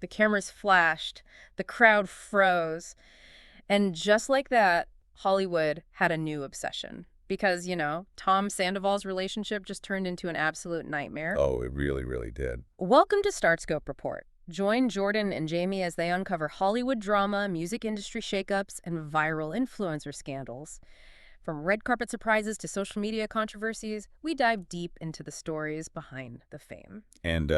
the cameras flashed, the crowd froze. And just like that, Hollywood had a new obsession. Because, Tom Sandoval's relationship just turned into an absolute nightmare. Oh, it really, really did. Welcome to Startscope Report. Join Jordan and Jamie as they uncover Hollywood drama, music industry shakeups, and viral influencer scandals. From red carpet surprises to social media controversies, we dive deep into the stories behind the fame. And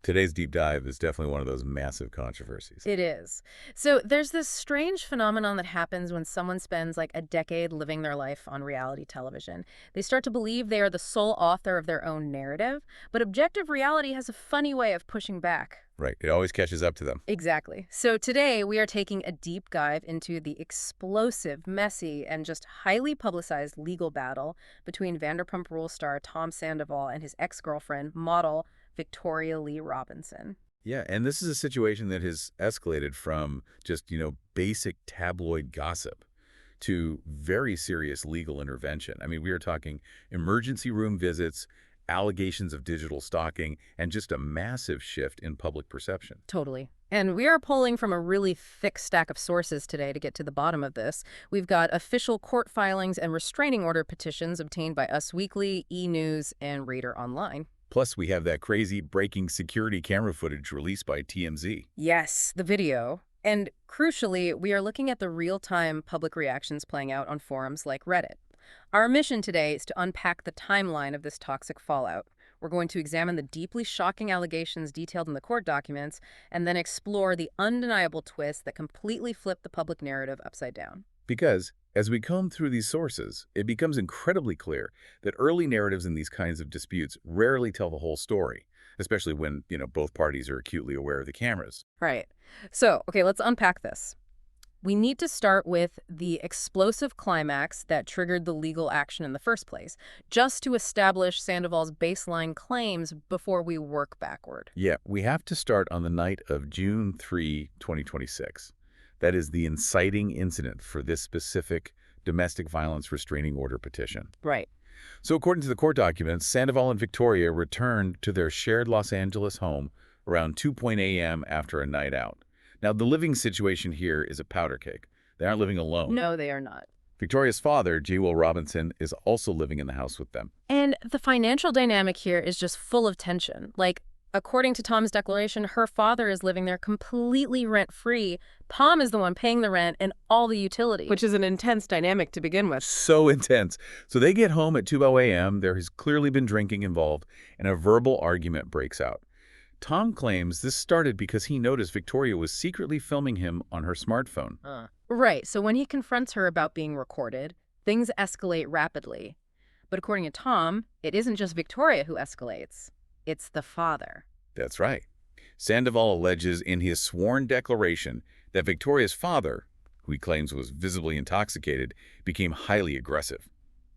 today's deep dive is definitely one of those massive controversies. It is. So there's this strange phenomenon that happens when someone spends like a decade living their life on reality television. They start to believe they are the sole author of their own narrative, but objective reality has a funny way of pushing back. Right. It always catches up to them. Exactly. So today we are taking a deep dive into the explosive, messy, and just highly publicized legal battle between Vanderpump Rules star Tom Sandoval and his ex-girlfriend, model Victoria Lee Robinson. Yeah, and this is a situation that has escalated from just, basic tabloid gossip to very serious legal intervention. I mean, we are talking emergency room visits, allegations of digital stalking, and just a massive shift in public perception. Totally. And we are pulling from a really thick stack of sources today to get to the bottom of this. We've got official court filings and restraining order petitions obtained by Us Weekly, E! News, and Radar Online. Plus, we have that crazy breaking security camera footage released by TMZ. Yes, the video. And crucially, we are looking at the real-time public reactions playing out on forums like Reddit. Our mission today is to unpack the timeline of this toxic fallout. We're going to examine the deeply shocking allegations detailed in the court documents and then explore the undeniable twists that completely flip the public narrative upside down. Because, as we comb through these sources, it becomes incredibly clear that early narratives in these kinds of disputes rarely tell the whole story, especially when, both parties are acutely aware of the cameras. Right. So, okay, let's unpack this. We need to start with the explosive climax that triggered the legal action in the first place, just to establish Sandoval's baseline claims before we work backward. Yeah, we have to start on the night of June 3, 2026. That is the inciting incident for this specific domestic violence restraining order petition. Right. So according to the court documents, Sandoval and Victoria returned to their shared Los Angeles home around 2 a.m. after a night out. Now, the living situation here is a powder keg. They aren't living alone. No, they are not. Victoria's father, J. Will Robinson, is also living in the house with them. And the financial dynamic here is just full of tension. Like, according to Tom's declaration, her father is living there completely rent-free. Tom is the one paying the rent and all the utilities. Which is an intense dynamic to begin with. So intense. So they get home at 2 a.m. There has clearly been drinking involved, and a verbal argument breaks out. Tom claims this started because he noticed Victoria was secretly filming him on her smartphone. Right, so when he confronts her about being recorded, things escalate rapidly. But according to Tom, it isn't just Victoria who escalates. It's the father. That's right. Sandoval alleges in his sworn declaration that Victoria's father, who he claims was visibly intoxicated, became highly aggressive.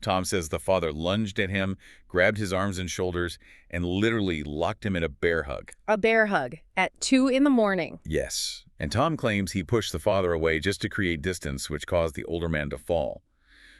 Tom says the father lunged at him, grabbed his arms and shoulders, and literally locked him in a bear hug. A bear hug at 2 a.m. Yes. And Tom claims he pushed the father away just to create distance, which caused the older man to fall.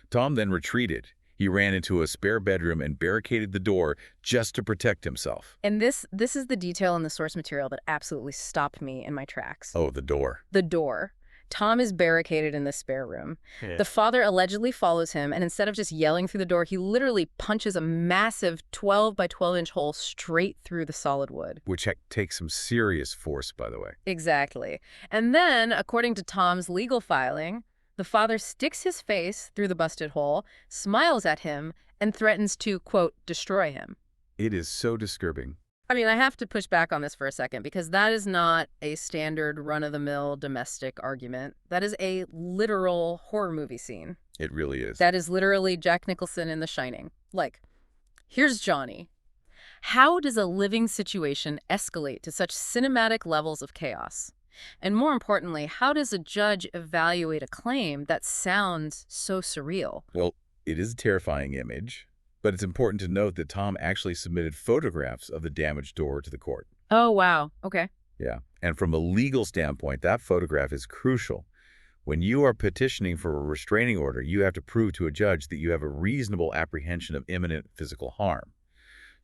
Tom then retreated. He ran into a spare bedroom and barricaded the door just to protect himself. And this is the detail in the source material that absolutely stopped me in my tracks. Oh, the door. The door. Tom is barricaded in the spare room. Yeah. The father allegedly follows him, and instead of just yelling through the door, he literally punches a massive 12 by 12-inch hole straight through the solid wood. Which takes some serious force, by the way. Exactly. And then, according to Tom's legal filing, the father sticks his face through the busted hole, smiles at him, and threatens to, quote, destroy him. It is so disturbing. I mean, I have to push back on this for a second because that is not a standard run-of-the-mill domestic argument. That is a literal horror movie scene. It really is. That is literally Jack Nicholson in The Shining. Like, here's Johnny. How does a living situation escalate to such cinematic levels of chaos? And more importantly, how does a judge evaluate a claim that sounds so surreal? Well, it is a terrifying image. But it's important to note that Tom actually submitted photographs of the damaged door to the court. Oh, wow. Okay. Yeah. And from a legal standpoint, that photograph is crucial. When you are petitioning for a restraining order, you have to prove to a judge that you have a reasonable apprehension of imminent physical harm.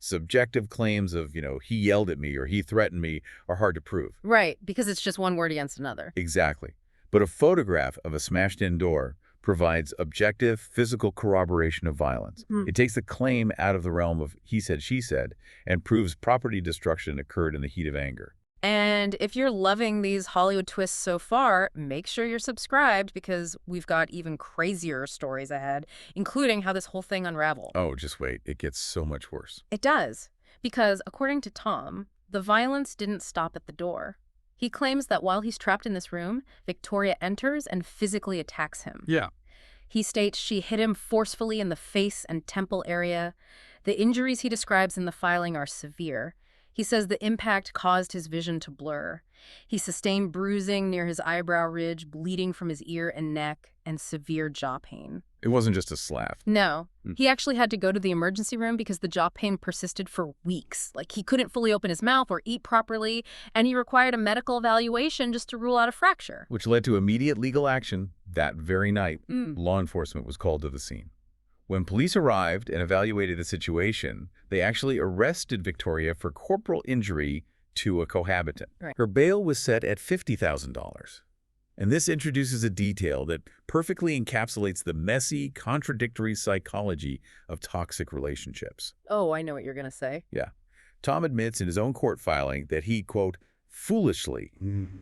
Subjective claims of, he yelled at me or he threatened me are hard to prove. Right, because it's just one word against another. Exactly. But a photograph of a smashed-in door provides objective physical corroboration of violence. Hmm. It takes the claim out of the realm of he said, she said, and proves property destruction occurred in the heat of anger. And if you're loving these Hollywood twists so far, make sure you're subscribed because we've got even crazier stories ahead, including how this whole thing unraveled. Oh, just wait. It gets so much worse. It does, because according to Tom, the violence didn't stop at the door. He claims that while he's trapped in this room, Victoria enters and physically attacks him. Yeah. He states she hit him forcefully in the face and temple area. The injuries he describes in the filing are severe. He says the impact caused his vision to blur. He sustained bruising near his eyebrow ridge, bleeding from his ear and neck, and severe jaw pain. It wasn't just a slap. No, he actually had to go to the emergency room because the jaw pain persisted for weeks. Like, he couldn't fully open his mouth or eat properly, and he required a medical evaluation just to rule out a fracture. Which led to immediate legal action. That very night, law enforcement was called to the scene. When police arrived and evaluated the situation, they actually arrested Victoria for corporal injury to a cohabitant. Right. Her bail was set at $50,000. And this introduces a detail that perfectly encapsulates the messy, contradictory psychology of toxic relationships. Oh, I know what you're going to say. Yeah. Tom admits in his own court filing that he, quote, foolishly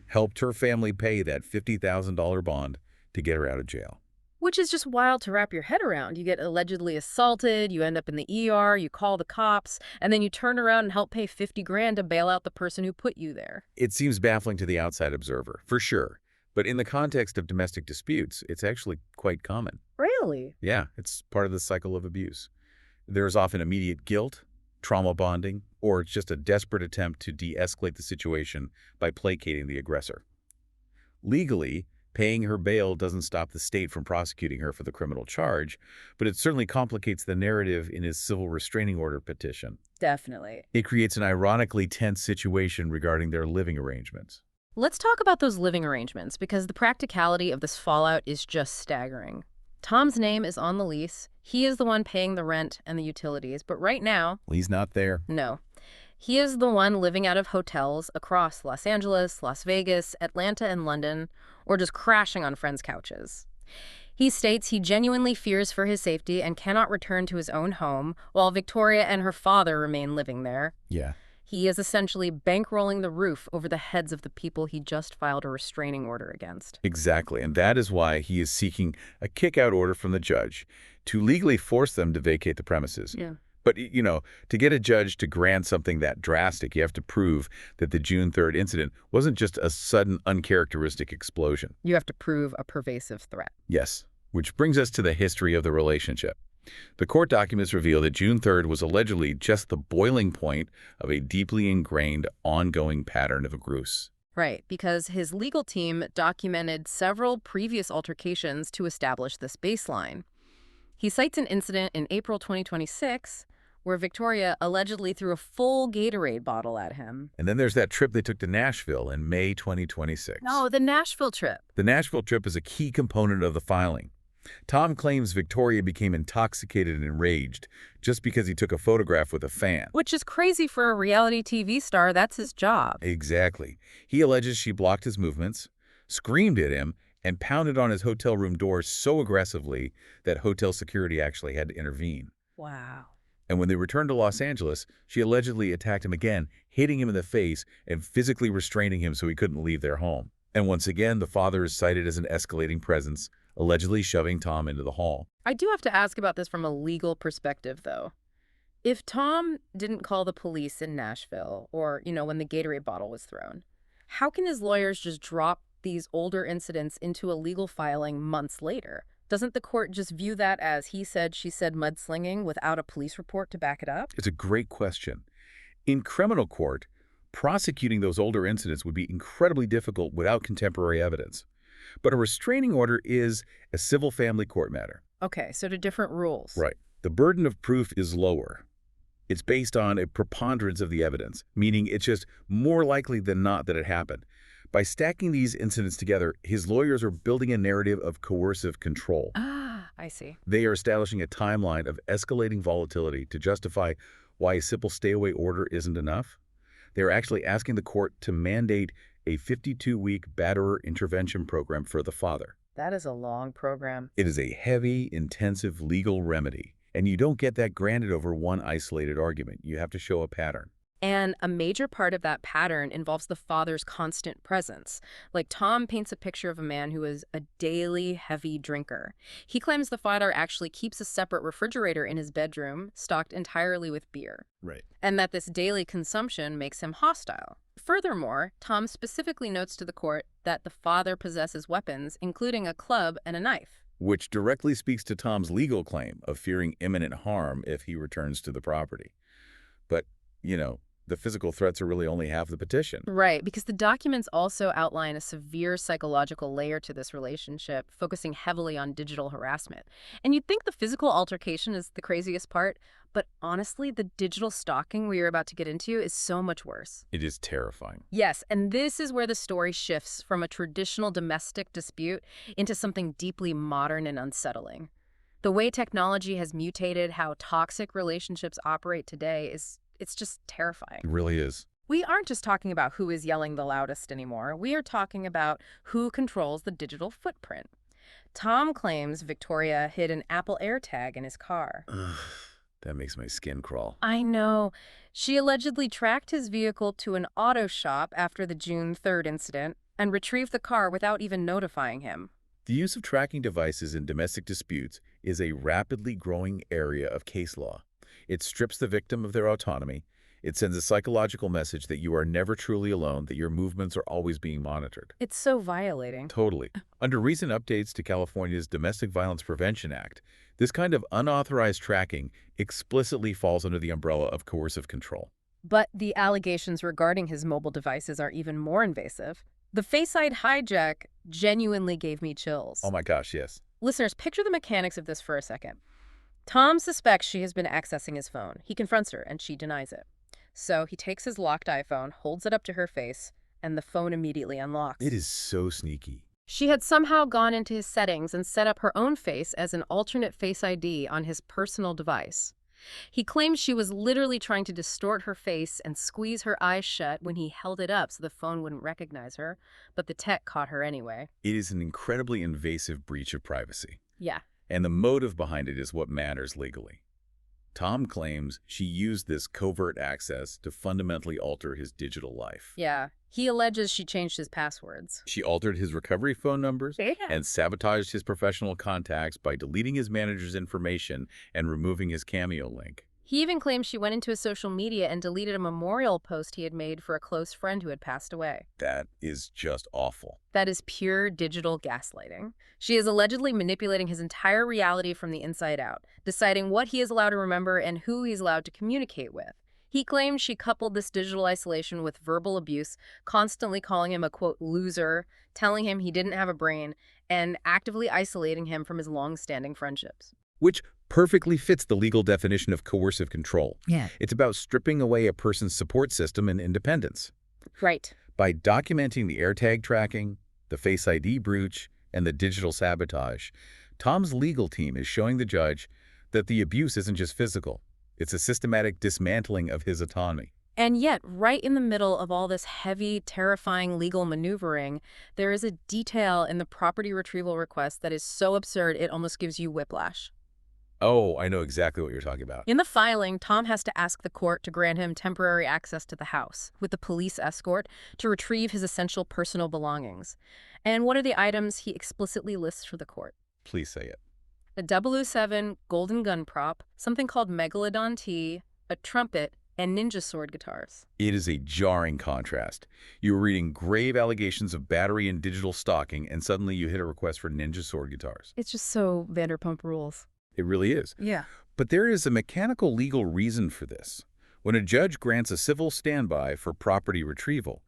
helped her family pay that $50,000 bond to get her out of jail. Which is just wild to wrap your head around. You get allegedly assaulted, you end up in the ER, you call the cops, and then you turn around and help pay 50 grand to bail out the person who put you there. It seems baffling to the outside observer, for sure. But in the context of domestic disputes, it's actually quite common. Really? Yeah, it's part of the cycle of abuse. There's often immediate guilt, trauma bonding, or it's just a desperate attempt to de-escalate the situation by placating the aggressor. Legally, paying her bail doesn't stop the state from prosecuting her for the criminal charge, but it certainly complicates the narrative in his civil restraining order petition. Definitely. It creates an ironically tense situation regarding their living arrangements. Let's talk about those living arrangements, because the practicality of this fallout is just staggering. Tom's name is on the lease. He is the one paying the rent and the utilities, but right now... He's not there. No. He is the one living out of hotels across Los Angeles, Las Vegas, Atlanta, and London, or just crashing on friends' couches. He states he genuinely fears for his safety and cannot return to his own home, while Victoria and her father remain living there. Yeah. He is essentially bankrolling the roof over the heads of the people he just filed a restraining order against. Exactly, and that is why he is seeking a kick-out order from the judge to legally force them to vacate the premises. Yeah. But, to get a judge to grant something that drastic, you have to prove that the June 3rd incident wasn't just a sudden, uncharacteristic explosion. You have to prove a pervasive threat. Yes, which brings us to the history of the relationship. The court documents reveal that June 3rd was allegedly just the boiling point of a deeply ingrained, ongoing pattern of abuse. Right, because his legal team documented several previous altercations to establish this baseline. He cites an incident in April 2026 where Victoria allegedly threw a full Gatorade bottle at him. And then there's that trip they took to Nashville in May 2026. No, the Nashville trip. The Nashville trip is a key component of the filing. Tom claims Victoria became intoxicated and enraged just because he took a photograph with a fan. Which is crazy for a reality TV star. That's his job. Exactly. He alleges she blocked his movements, screamed at him, and pounded on his hotel room door so aggressively that hotel security actually had to intervene. Wow. And when they returned to Los Angeles, she allegedly attacked him again, hitting him in the face and physically restraining him so he couldn't leave their home. And once again, the father is cited as an escalating presence, allegedly shoving Tom into the hall. I do have to ask about this from a legal perspective, though. If Tom didn't call the police in Nashville or, when the Gatorade bottle was thrown, how can his lawyers just drop these older incidents into a legal filing months later? Doesn't the court just view that as he said, she said mudslinging without a police report to back it up? It's a great question. In criminal court, prosecuting those older incidents would be incredibly difficult without contemporary evidence. But a restraining order is a civil family court matter. Okay, so to different rules. Right. The burden of proof is lower. It's based on a preponderance of the evidence, meaning it's just more likely than not that it happened. By stacking these incidents together, his lawyers are building a narrative of coercive control. Ah, I see. They are establishing a timeline of escalating volatility to justify why a simple stay-away order isn't enough. They're actually asking the court to mandate a 52-week batterer intervention program for the father. That is a long program. It is a heavy, intensive legal remedy, and you don't get that granted over one isolated argument. You have to show a pattern. And a major part of that pattern involves the father's constant presence. Like Tom paints a picture of a man who is a daily heavy drinker. He claims the father actually keeps a separate refrigerator in his bedroom, stocked entirely with beer. Right. And that this daily consumption makes him hostile. Furthermore, Tom specifically notes to the court that the father possesses weapons, including a club and a knife. Which directly speaks to Tom's legal claim of fearing imminent harm if he returns to the property. But, the physical threats are really only half the petition. Right, because the documents also outline a severe psychological layer to this relationship, focusing heavily on digital harassment. And you'd think the physical altercation is the craziest part, but honestly, the digital stalking we are about to get into is so much worse. It is terrifying. Yes, and this is where the story shifts from a traditional domestic dispute into something deeply modern and unsettling. The way technology has mutated how toxic relationships operate today it's just terrifying. It really is. We aren't just talking about who is yelling the loudest anymore. We are talking about who controls the digital footprint. Tom claims Victoria hid an Apple AirTag in his car. Ugh, that makes my skin crawl. I know. She allegedly tracked his vehicle to an auto shop after the June 3rd incident and retrieved the car without even notifying him. The use of tracking devices in domestic disputes is a rapidly growing area of case law. It strips the victim of their autonomy. It sends a psychological message that you are never truly alone, that your movements are always being monitored. It's so violating. Totally. Under recent updates to California's Domestic Violence Prevention Act, this kind of unauthorized tracking explicitly falls under the umbrella of coercive control. But the allegations regarding his mobile devices are even more invasive. The Face-ID hijack genuinely gave me chills. Oh my gosh, yes. Listeners, picture the mechanics of this for a second. Tom suspects she has been accessing his phone. He confronts her, and she denies it. So he takes his locked iPhone, holds it up to her face, and the phone immediately unlocks. It is so sneaky. She had somehow gone into his settings and set up her own face as an alternate Face ID on his personal device. He claims she was literally trying to distort her face and squeeze her eyes shut when he held it up so the phone wouldn't recognize her, but the tech caught her anyway. It is an incredibly invasive breach of privacy. Yeah. And the motive behind it is what matters legally. Tom claims she used this covert access to fundamentally alter his digital life. Yeah. He alleges she changed his passwords. She altered his recovery phone numbers Yeah. and sabotaged his professional contacts by deleting his manager's information and removing his Cameo link. He even claims she went into his social media and deleted a memorial post he had made for a close friend who had passed away. That is just awful. That is pure digital gaslighting. She is allegedly manipulating his entire reality from the inside out, deciding what he is allowed to remember and who he is allowed to communicate with. He claims she coupled this digital isolation with verbal abuse, constantly calling him a, quote, loser, telling him he didn't have a brain, and actively isolating him from his long-standing friendships. Which perfectly fits the legal definition of coercive control. Yeah. It's about stripping away a person's support system and independence. Right. By documenting the AirTag tracking, the Face ID breach, and the digital sabotage, Tom's legal team is showing the judge that the abuse isn't just physical. It's a systematic dismantling of his autonomy. And yet, right in the middle of all this heavy, terrifying legal maneuvering, there is a detail in the property retrieval request that is so absurd it almost gives you whiplash. Oh, I know exactly what you're talking about. In the filing, Tom has to ask the court to grant him temporary access to the house, with a police escort, to retrieve his essential personal belongings. And what are the items he explicitly lists for the court? Please say it. A 007 golden gun prop, something called Megalodon tea, a trumpet, and ninja sword guitars. It is a jarring contrast. You were reading grave allegations of battery and digital stalking, and suddenly you hit a request for ninja sword guitars. It's just so Vanderpump Rules. It really is. Yeah. But there is a mechanical legal reason for this. When a judge grants a civil standby for property retrieval,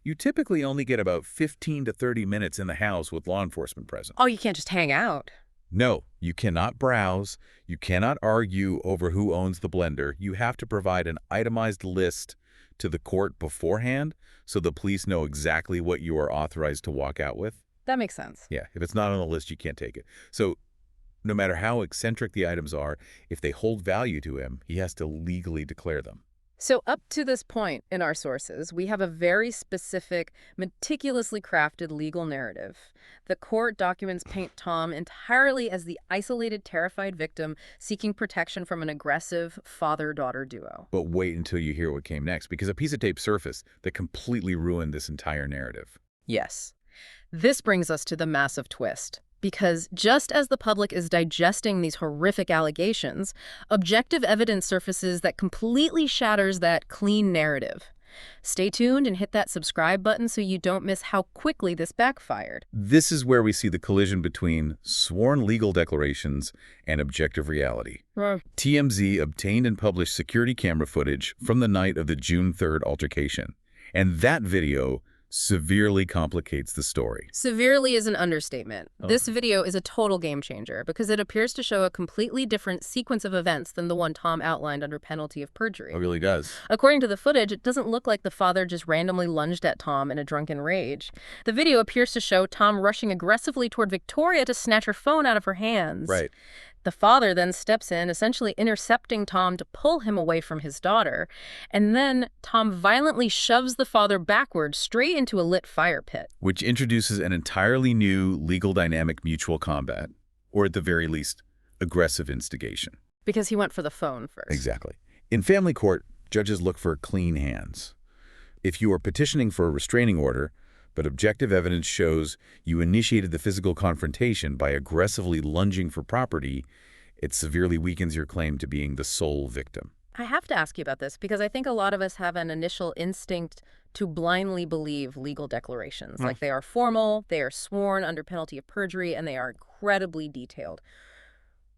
you typically only get about 15 to 30 minutes in the house with law enforcement present. Oh, you can't just hang out. No, you cannot browse. You cannot argue over who owns the blender. You have to provide an itemized list to the court beforehand so the police know exactly what you are authorized to walk out with. That makes sense. Yeah, if it's not on the list, you can't take it. So No matter how eccentric the items are, if they hold value to him, he has to legally declare them. So up to this point in our sources, we have a very specific, meticulously crafted legal narrative. The court documents paint Tom entirely as the isolated, terrified victim seeking protection from an aggressive father-daughter duo. But wait until you hear what came next, because a piece of tape surfaced that completely ruined this entire narrative. Yes. This brings us to the massive twist. Because just as the public is digesting these horrific allegations, objective evidence surfaces that completely shatters that clean narrative. Stay tuned and hit that subscribe button so you don't miss how quickly this backfired. This is where we see the collision between sworn legal declarations and objective reality. TMZ obtained and published security camera footage from the night of the June 3rd altercation, and that video severely complicates the story. Severely is an understatement. This video is a total game changer because it appears to show a completely different sequence of events than the one Tom outlined under penalty of perjury. It really does. According to the footage, it doesn't look like the father just randomly lunged at Tom in a drunken rage. The video appears to show Tom rushing aggressively toward Victoria to snatch her phone out of her hands. Right. The father then steps in, essentially intercepting Tom to pull him away from his daughter. And then Tom violently shoves the father backwards straight into a lit fire pit. Which introduces an entirely new legal dynamic: mutual combat, or at the very least, aggressive instigation. Because he went for the phone first. Exactly. In family court, judges look for clean hands. If you are petitioning for a restraining order, but objective evidence shows you initiated the physical confrontation by aggressively lunging for property, it severely weakens your claim to being the sole victim. I have to ask you about this because I think a lot of us have an initial instinct to blindly believe legal declarations. Like they are formal, they are sworn under penalty of perjury, and they are incredibly detailed.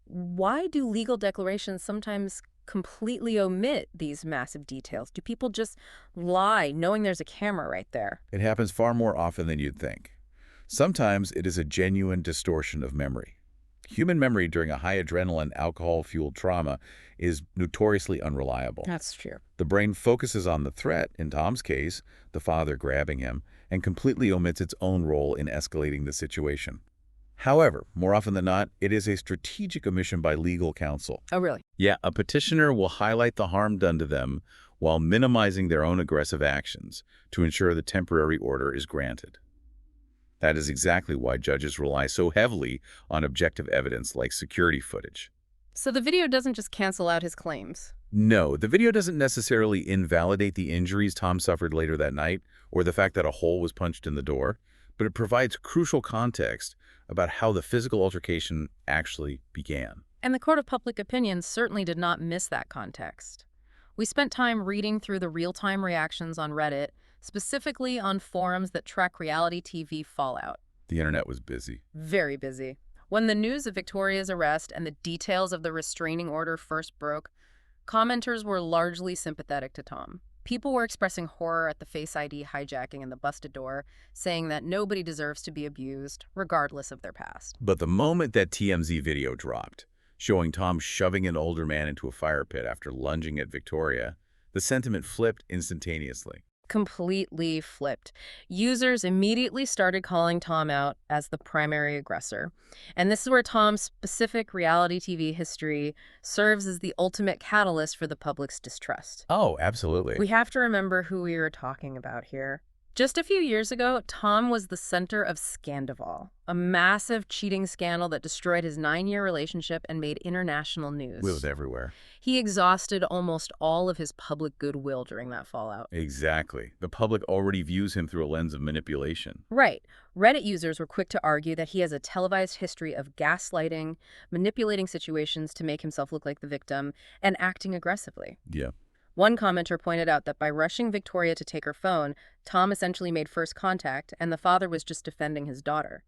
Why do legal declarations sometimes completely omit these massive details? Do people just lie knowing there's a camera right there? It happens far more often than you'd think. Sometimes it is a genuine distortion of memory. Human memory during a high adrenaline, alcohol-fueled trauma is notoriously unreliable. That's true. The brain focuses on the threat, in Tom's case, the father grabbing him, and completely omits its own role in escalating the situation. However, more often than not, it is a strategic omission by legal counsel. Oh, really? Yeah, a petitioner will highlight the harm done to them while minimizing their own aggressive actions to ensure the temporary order is granted. That is exactly why judges rely so heavily on objective evidence like security footage. So the video doesn't just cancel out his claims. No, the video doesn't necessarily invalidate the injuries Tom suffered later that night or the fact that a hole was punched in the door, but it provides crucial context about how the physical altercation actually began. And the court of public opinion certainly did not miss that context. We spent time reading through the real-time reactions on Reddit, specifically on forums that track reality TV fallout. The internet was busy. Very busy. When the news of Victoria's arrest and the details of the restraining order first broke, commenters were largely sympathetic to Tom. People were expressing horror at the Face ID hijacking and the busted door, saying that nobody deserves to be abused, regardless of their past. But the moment that TMZ video dropped, showing Tom shoving an older man into a fire pit after lunging at Victoria, the sentiment flipped instantaneously. Completely flipped. Users immediately started calling Tom out as the primary aggressor. And this is where Tom's specific reality TV history serves as the ultimate catalyst for the public's distrust. Oh, absolutely. We have to remember who we are talking about here. Just a few years ago, Tom was the center of Sandoval, a massive cheating scandal that destroyed his 9-year relationship and made international news. It was everywhere. He exhausted almost all of his public goodwill during that fallout. Exactly. The public already views him through a lens of manipulation. Right. Reddit users were quick to argue that he has a televised history of gaslighting, manipulating situations to make himself look like the victim, and acting aggressively. Yeah. One commenter pointed out that by rushing Victoria to take her phone, Tom essentially made first contact, and the father was just defending his daughter.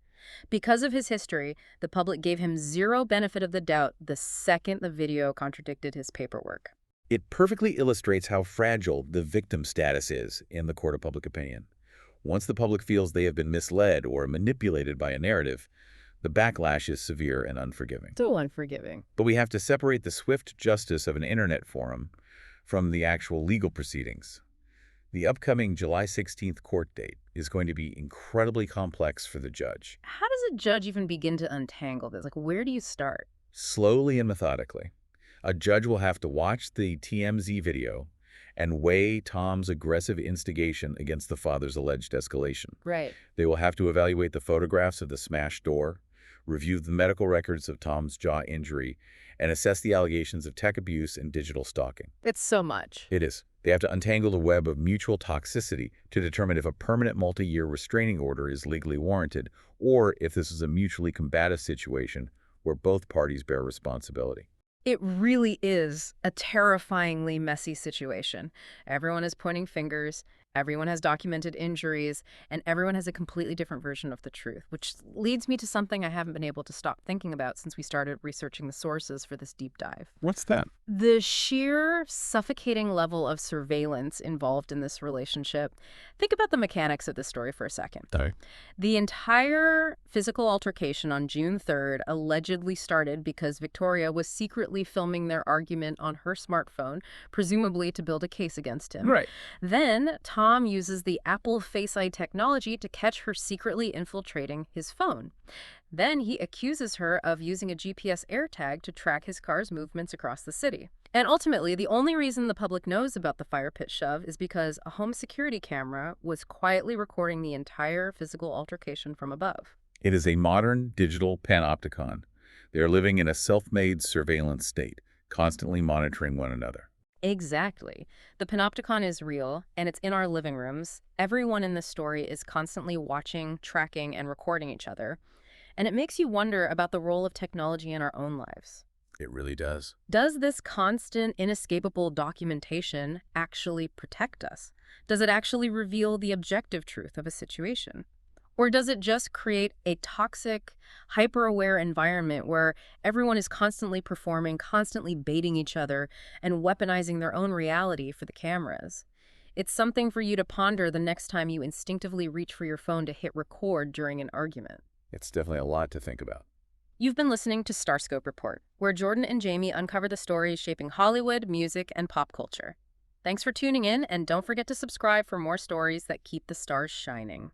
Because of his history, the public gave him zero benefit of the doubt the second the video contradicted his paperwork. It perfectly illustrates how fragile the victim status is in the court of public opinion. Once the public feels they have been misled or manipulated by a narrative, the backlash is severe and unforgiving. So unforgiving. But we have to separate the swift justice of an internet forum from the actual legal proceedings. The upcoming July 16th court date is going to be incredibly complex for the judge. How does a judge even begin to untangle this? Like, where do you start? Slowly and methodically, a judge will have to watch the TMZ video and weigh Tom's aggressive instigation against the father's alleged escalation. Right. They will have to evaluate the photographs of the smashed door, review the medical records of Tom's jaw injury, and assess the allegations of tech abuse and digital stalking. It's so much. It is. They have to untangle the web of mutual toxicity to determine if a permanent multi-year restraining order is legally warranted or if this is a mutually combative situation where both parties bear responsibility. It really is a terrifyingly messy situation. Everyone is pointing fingers, everyone has documented injuries, and everyone has a completely different version of the truth, which leads me to something I haven't been able to stop thinking about since we started researching the sources for this deep dive. What's that? The sheer suffocating level of surveillance involved in this relationship. Think about the mechanics of this story for a second. Sorry. The entire physical altercation on June 3rd allegedly started because Victoria was secretly filming their argument on her smartphone, presumably to build a case against him. Right. Then Tom uses the Apple Face ID technology to catch her secretly infiltrating his phone. Then he accuses her of using a GPS AirTag to track his car's movements across the city. And ultimately, the only reason the public knows about the fire pit shove is because a home security camera was quietly recording the entire physical altercation from above. It is a modern digital panopticon. They are living in a self-made surveillance state, constantly monitoring one another. Exactly. The panopticon is real, and it's in our living rooms. Everyone in this story is constantly watching, tracking, and recording each other. And it makes you wonder about the role of technology in our own lives. It really does. Does this constant, inescapable documentation actually protect us? Does it actually reveal the objective truth of a situation? Or does it just create a toxic, hyper-aware environment where everyone is constantly performing, constantly baiting each other, and weaponizing their own reality for the cameras? It's something for you to ponder the next time you instinctively reach for your phone to hit record during an argument. It's definitely a lot to think about. You've been listening to Starscope Report, where Jordan and Jamie uncover the stories shaping Hollywood, music, and pop culture. Thanks for tuning in, and don't forget to subscribe for more stories that keep the stars shining.